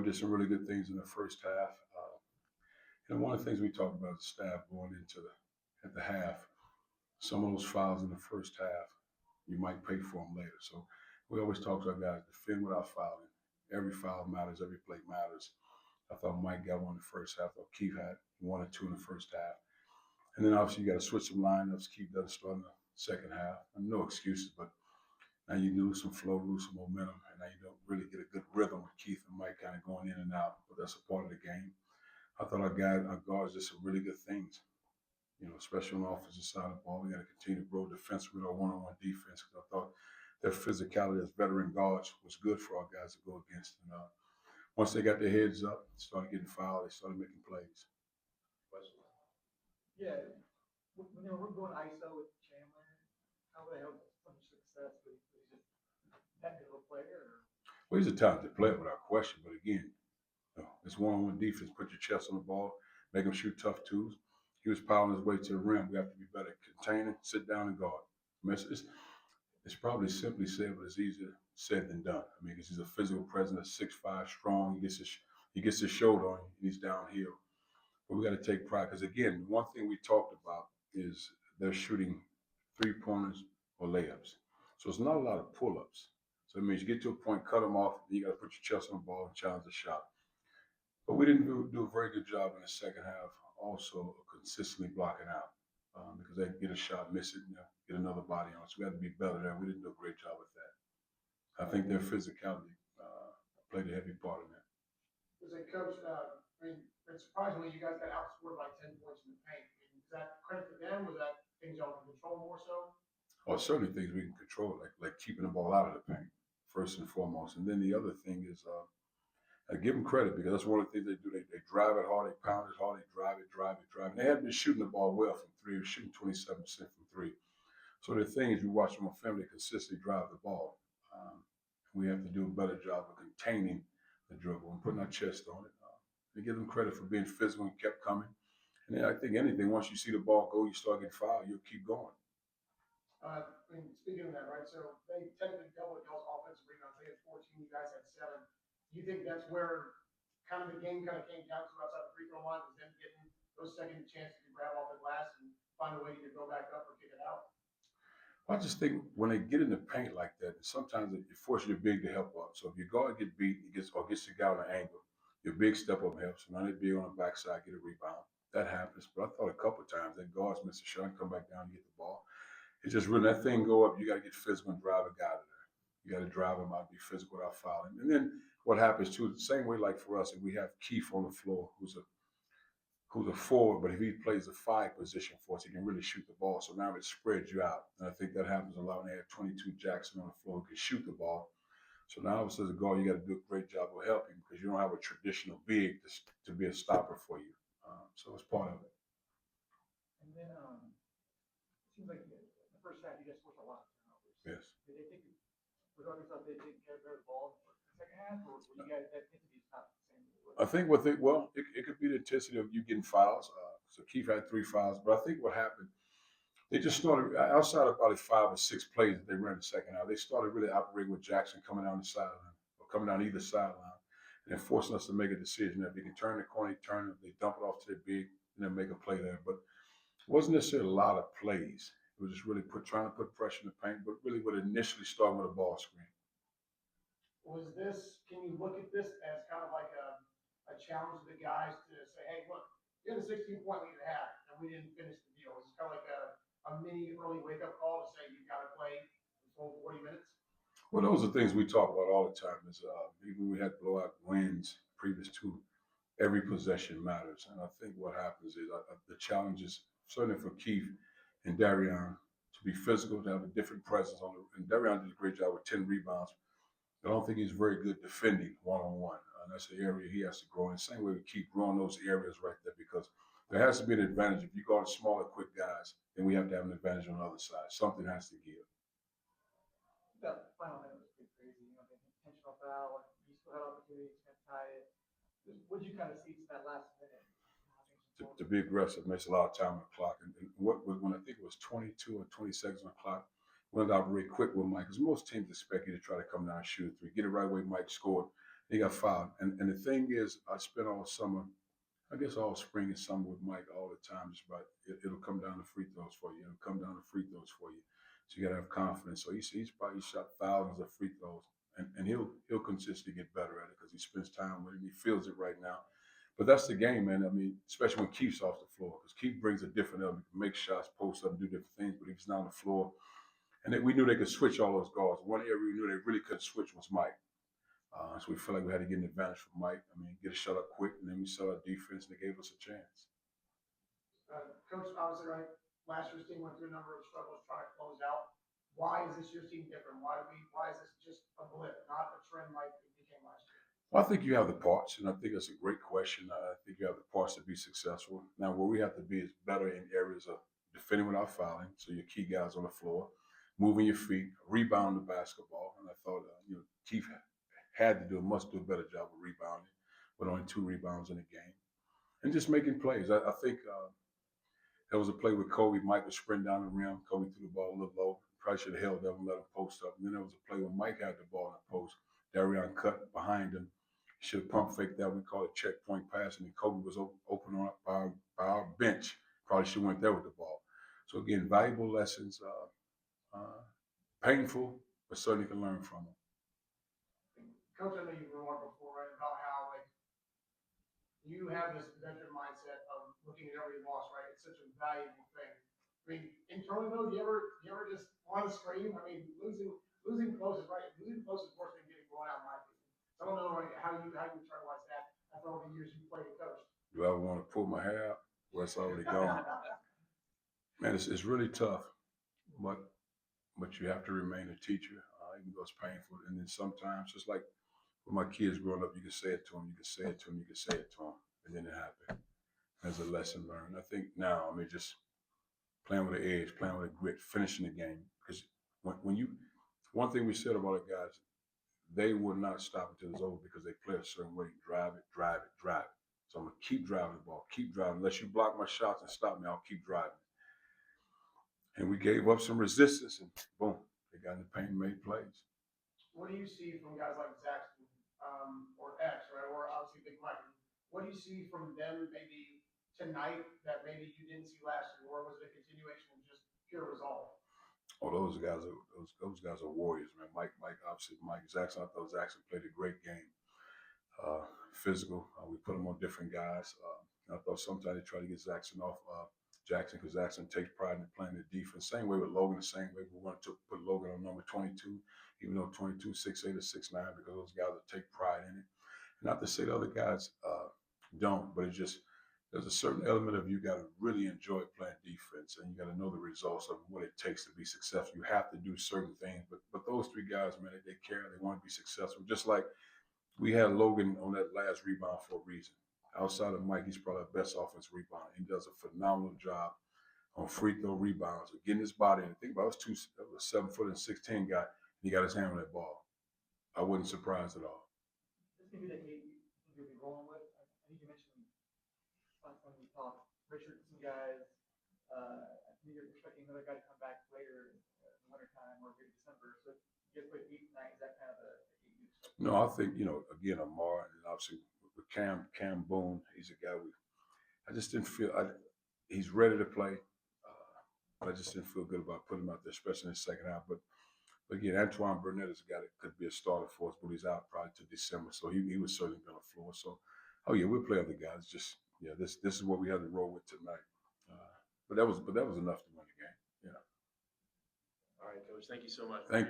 we did some really good things in the first half. One of the things we talked about as a staff going into at the half, some of those fouls in the first half, you might pay for them later. So we always talk to our guys, defend without fouling. Every foul matters. Every play matters. I thought Mike got one in the first half. I thought Keith had one or two in the first half. And then obviously you got to switch some lineups. Keith doesn't start in the second half. No excuses, but now you lose some flow, lose some momentum, and now you don't really get a good rhythm with Keith and Mike kind of going in and out. But that's a part of the game. I thought our guards did some really good things. Especially on the offensive side of the ball. We got to continue to grow defense with our one-on-one defense. Because I thought their physicality as veteran guards was good for our guys to go against. And once they got their heads up, started getting fouled, they started making plays. Yeah, when they were going ISO with Chandler, how would they have some success? But he's just that good of a player. Or? Well, he's a talented player without question. But again, it's one-on-one defense. Put your chest on the ball, make him shoot tough twos. He was piling his way to the rim. We have to be better at containing, sit down, and guard. I mean, it's probably simply said, but it's easier said than done. I mean, because he's a physical presence, 6'5", strong. He gets his shoulder on you, and he's downhill. But we got to take pride because again, one thing we talked about is they're shooting 3-pointers or layups. So it's not a lot of pull-ups. So it means you get to a point, cut them off, and you got to put your chest on the ball and challenge the shot. But we didn't do a very good job in the second half, also consistently blocking out because they get a shot, miss it, get another body on. So we had to be better there. We didn't do a great job with that. I think their physicality played a heavy part in that. As a coach, surprisingly, you guys got outscored by 10 points in the paint. Is that credit to them? Was that things y'all can control more so? Oh, certainly things we can control, like keeping the ball out of the paint, first and foremost. And then the other thing is I give them credit because that's one of the things they do. They drive it hard, they pound it hard, they drive it. And they hadn't been shooting the ball well from three. They were shooting 27% from three. So the thing is, you watch them on film, they consistently drive the ball. We have to do a better job of containing the dribble and putting our chest on it. They give them credit for being physical and kept coming. And then I think anything, once you see the ball go, you start getting fouled, you'll keep going. Speaking of that, right? So they technically doubled y'all's offensive rebounds. They had 14, you guys had 7. Do you think that's where kind of the game kind of came down to outside the free throw line, was them getting those second chances to grab off the glass and find a way to go back up or kick it out? I just think when they get in the paint like that, sometimes it forces your big to help up. So if your guard get beat, gets the guy on an angle, your big step up helps. So now they big on the backside, get a rebound. That happens. But I thought a couple of times that guards miss a shot and come back down and get the ball. It's just when that thing go up, you got to get physical and drive a guy to there. You got to drive him out, be physical without fouling. And then what happens too, the same way like for us, if we have Keith on the floor, who's a forward, but if he plays a 5 position for us, he can really shoot the ball. So now it spreads you out. And I think that happens a lot when they have 22 Jackson on the floor who can shoot the ball. So now as a guard, you got to do a great job of helping because you don't have a traditional big to be a stopper for you. So it's part of it. And then it seems like in the first half you guys forced a lot of turnovers. Yes. Did they think with Arkansas they didn't get a better ball in the second half, or were you guys that intensity is not the same? I think it could be the intensity of you getting fouls. So Keith had 3 fouls, but I think what happened, they just started outside of probably 5 or 6 plays that they ran the second half. They started really operating with Jackson coming down the sideline or coming down either sideline, and then forcing us to make a decision. If they can turn the corner, they dump it off to their big, and then make a play there. But it wasn't necessarily a lot of plays. It was just really trying to put pressure in the paint, but really what initially started with a ball screen. Can you look at this as kind of like a challenge to the guys to say, hey, look, you had a 16-point lead at half, and we didn't finish the deal. It's kind of like a mini early wake-up call to say you got to play this whole 40 minutes. Well, those are things we talk about all the time. Is even we had blowout wins previous to every possession matters, and I think what happens is the challenge is certainly for Keith and Darian to be physical, to have a different presence on the. And Darian did a great job with 10 rebounds. I don't think he's very good defending one-on-one. That's the area he has to grow in. The same way we keep growing those areas right there because there has to be an advantage. If you guard smaller, quick guys, then we have to have an advantage on the other side. Something has to give. That final minute was pretty crazy. The intentional foul. You still had opportunities to tie it. What did you kind of see to that last minute? To be aggressive makes a lot of time on the clock. And when I think it was 22 or 20 seconds on the clock, we went out really quick with Mike because most teams expect you to try to come down and shoot a 3. Get it right away, Mike scored. He got fouled. And the thing is, I spent all summer, I guess all spring and summer with Mike all the time. Just about it'll come down to free throws for you. It'll come down to free throws for you. So you gotta have confidence. So he's probably shot thousands of free throws, and he'll consistently get better at it because he spends time with him. He feels it right now. But that's the game, man. I mean, especially when Keith's off the floor, because Keith brings a different element. He can make shots, post up, do different things. But if he's not on the floor, and we knew they could switch all those guards. One area we knew they really couldn't switch was Mike. So we felt like we had to get an advantage from Mike. I mean, get a shot up quick, and then we saw our defense, and they gave us a chance. Coach, obviously, right, last year's team went through a number of struggles trying to close out. Why is this year's team different? Why is this just a blip, not a trend like it became last year? Well, I think you have the parts, and I think that's a great question. I think you have the parts to be successful. Now, where we have to be is better in areas of defending without fouling, so your key guys on the floor, moving your feet, rebound the basketball. And I thought, Keith had to do, must do a better job of rebounding, with only 2 rebounds in the game, and just making plays. I think there was a play with Kobe. Mike was sprinting down the rim. Kobe threw the ball a little low. Probably should have held up and let him post up. And then there was a play where Mike had the ball in the post. Darion cut behind him. He should have pump faked that. We call it checkpoint passing. And Kobe was open up by our bench. Probably should have went there with the ball. So again, valuable lessons. Painful, but certainly can learn from them. Coach, I know you've remarked before, right, about how like you have this veteran mindset of looking at every loss, right? It's such a valuable thing. I mean, internally though, you ever just want to scream? I mean, losing close is right. Losing close is worse than getting blown out, in my opinion. So I don't know like, how you internalize that after all the years you played and coached. Do I ever want to pull my hair out? Well, it's already gone. Man, it's really tough, but you have to remain a teacher, even though it's painful. And then sometimes, just like when my kids growing up, you can say it to them, you can say it to them, you can say it to them, and then it happened. As a lesson learned. I think now, I mean, just playing with the edge, playing with the grit, finishing the game. Because when you, one thing we said about the guys, they will not stop until it's over because they play a certain way. Drive it, drive it, drive it. So I'm gonna keep driving the ball, keep driving. Unless you block my shots and stop me, I'll keep driving. And we gave up some resistance, and boom, they got in the paint and made plays. What do you see from guys like Zaxton or X, right, or obviously Big Mike? What do you see from them maybe tonight that maybe you didn't see last year, or was it a continuation of just pure resolve? Oh, those guys are warriors, man. Obviously Mike Jackson. I thought Jackson played a great game. Uh, Physical. We put him on different guys. I thought sometimes they try to get Jackson off Jackson because Jackson takes pride in playing the defense. Same way with Logan. The same way we wanted to put Logan on number 22, even though 22, 6'8" or 6'9", because those guys will take pride in it. Not to say the other guys don't, but it's just there's a certain element of you got to really enjoy playing defense, and you got to know the results of what it takes to be successful. You have to do certain things, but those 3 guys, man, they care. They want to be successful. Just like we had Logan on that last rebound for a reason. Outside of Mike, he's probably our best offensive rebounder. He does a phenomenal job on free throw rebounds, of getting his body in. Think about it, that was a 7 foot and 6'10" guy. And he got his hand on that ball. I wasn't surprised at all. This may be that you'll be rolling with. I think you mentioned last time we talked, Richardson guys. I think you're expecting another guy to come back later in the wintertime or maybe December. So you guys play 8 tonight. Is that kind of the 8 you expect? No, I think, again, Amar, and obviously with Cam Boone, he's a guy I just didn't feel, he's ready to play. But I just didn't feel good about putting him out there, especially in the second half. But again, Antoine Burnett is a guy that could be a starter for us, but he's out probably to December. So he was certainly on the floor. So, oh yeah, we'll play other guys. Just, yeah, this is what we had to roll with tonight. But that was enough to win the game. Yeah. All right, Coach. Thank you so much. Thank you.